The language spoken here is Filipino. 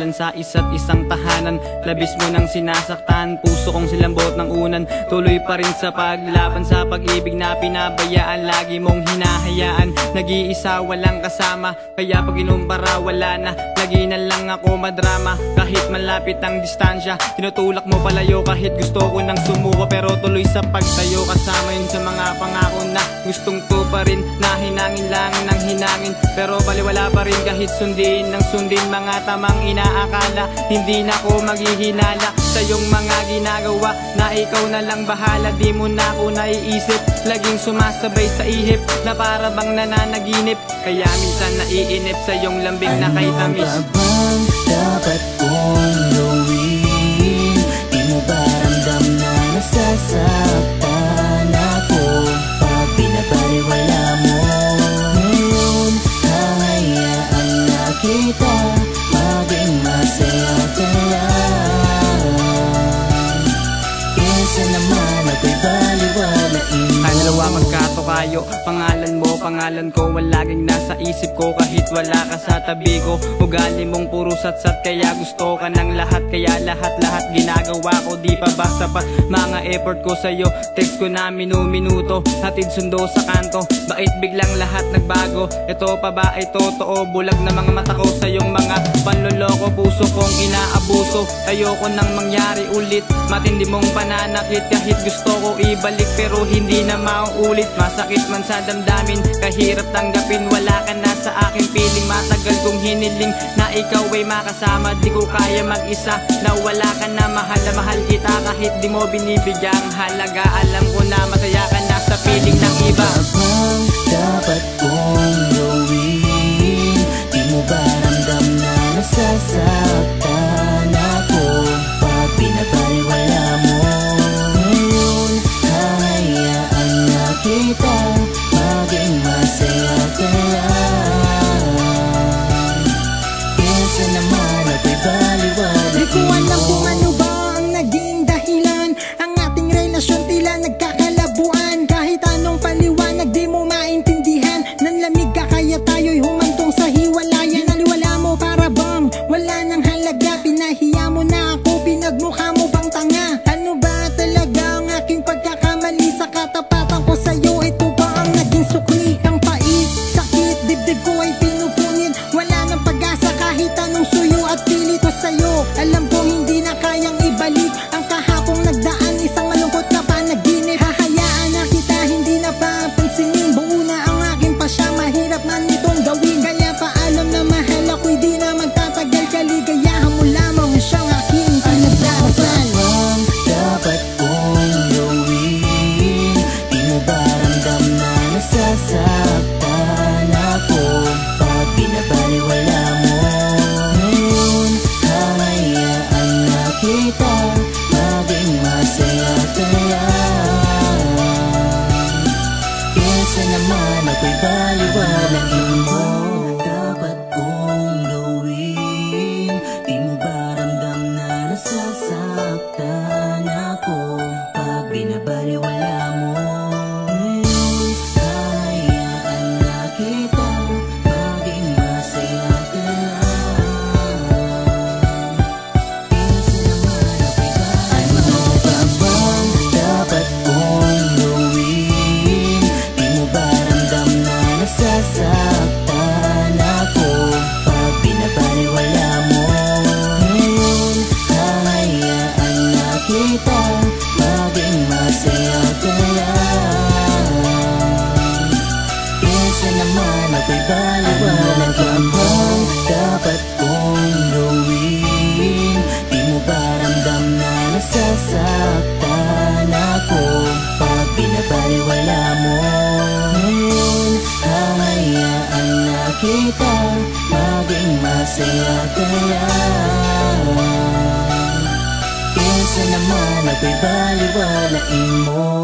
naman sa isa't isang tahanan. Labis mo nang sinasaktan, puso kong silambot ng unan. Tuloy pa rin sa paglaban sa pag-ibig na pinabayaan. Lagi mong hinahayaan, nag-iisa walang kasama. Kaya pag inumpara wala na, lagi na lang ako madrama. Kahit malapit ang distansya, tinutulak mo palayo. Kahit gusto ko nang sumuko, pero tuloy sa pagtayo. Kasama yun sa mga pangako na gustong tuparin, na hinangin lang ng hinangin, pero baliwala pa rin kahit sundin ng sundin. Mga tamang inaakala, hindi na ako maghihinala sa iyong mga ginagawa, na ikaw na lang bahala. Di mo na ako naiisip, laging sumasabay sa ihip, na para bang nananaginip. Kaya minsan naiinip sa iyong lambing na kay tamis. Ano ba bang dapat kong gawin? Di mo ba ramdam na nasasaktan ako pag binabaliwala mo? Ngayon, hahayaan na kita maging masaya ka lang. Kesa naman ako'y baliwalain mo. Kaluluwa magkatokayo, pangalan mo, pangalan ko, laging nasa isip ko kahit wala ka sa tabi ko. Ugali mong puro satsat, kaya gusto ka ng lahat. Kaya lahat-lahat ginagawa ko, di pa ba sapat mga effort ko sa'yo? Text ko na minu-minuto, hatid sundo sa kanto. Bait biglang lahat nagbago, ito pa ba ay totoo? Bulag na mga mata ko sa iyong mga panloloko. Puso kong inaabuso, ayoko nang mangyari ulit. Matindi mong pananakit, kahit gusto ko ibalik, pero hindi na mauulit. Masakit man sa damdamin, kahirap tanggapin. Wala ka na sa aking piling, matagal kong hiniling na ikaw ay makasama. Di ko kaya mag-isa, na wala ka na. Mahal na mahal kita kahit di mo binibigyang halaga. Alam ko na masaya ka na sa piling ng iba. Ano bang dapat kong gawin? Di mo ba ramdam na nasasaktan ako pag binabaliwala mo? Ngayon, hahayaan na kita maging masaya ka lang. Kesa naman ako'y baliwalain mo. Di ko alam kung ano ba ang naging dahilan, ang ating relasyon tila nagkakalabuan. Kahit anong paliwanag di mo maintindihan, nanlamig ka kaya tayo'y humantong sa hiwalayan. Naliwala mo para bang wala nang halaga, pinahiya mo na ako, pinagmukha mo bang tanga? Ano ba talaga ang aking pagkakamali sa katapatan ko sa'yo? Ito ba ang naging sukli? Ang pait, sakit, dibdib ko ay pinupunit. Wala nang pag-asa kahit anong suyo at pilit ko sa'yo. Alam kong hindi na kayang ibalik ang kahapong nagdaan, isang malungkot na panaginip. Hahayaan na kita, hindi na papansinin. Buo na ang aking pasya, mahirap man itong gawin. Kaya paalam na mahal ako'y di na magtatagal. Kaligayahan mo lamang siyang aking pinagdarasal. Ano bang dapat kong gawin? Di mo ba ramdam na nasasaktan ako pag binabaliwala mo? Ngayon, hahayaan na kita maging masaya ka lang. Kesa naman ako'y baliwalain mo. Dapat kong gawin? Di mo ba ramdam na nasasaktan ako pag binabaliwala mo? Ngayon, hahayaan na kita maging masaya ka lang. Kesa naman ako'y baliwalain mo. Ano ba bang dapat kong gawin? Di mo ba ramdam na nasasaktan ako pag binabaliwala mo? Ngayon, hahayaan na kita maging masaya ka lang. Kesa naman ako'y baliwalain mo. Dapat kong gawin? Di mo ba ramdam na nasasaktan ako pag binabaliwala mo? Ngayon, hahayaan na kita maging masaya ka lang. Kesa naman ako'y baliwalain mo.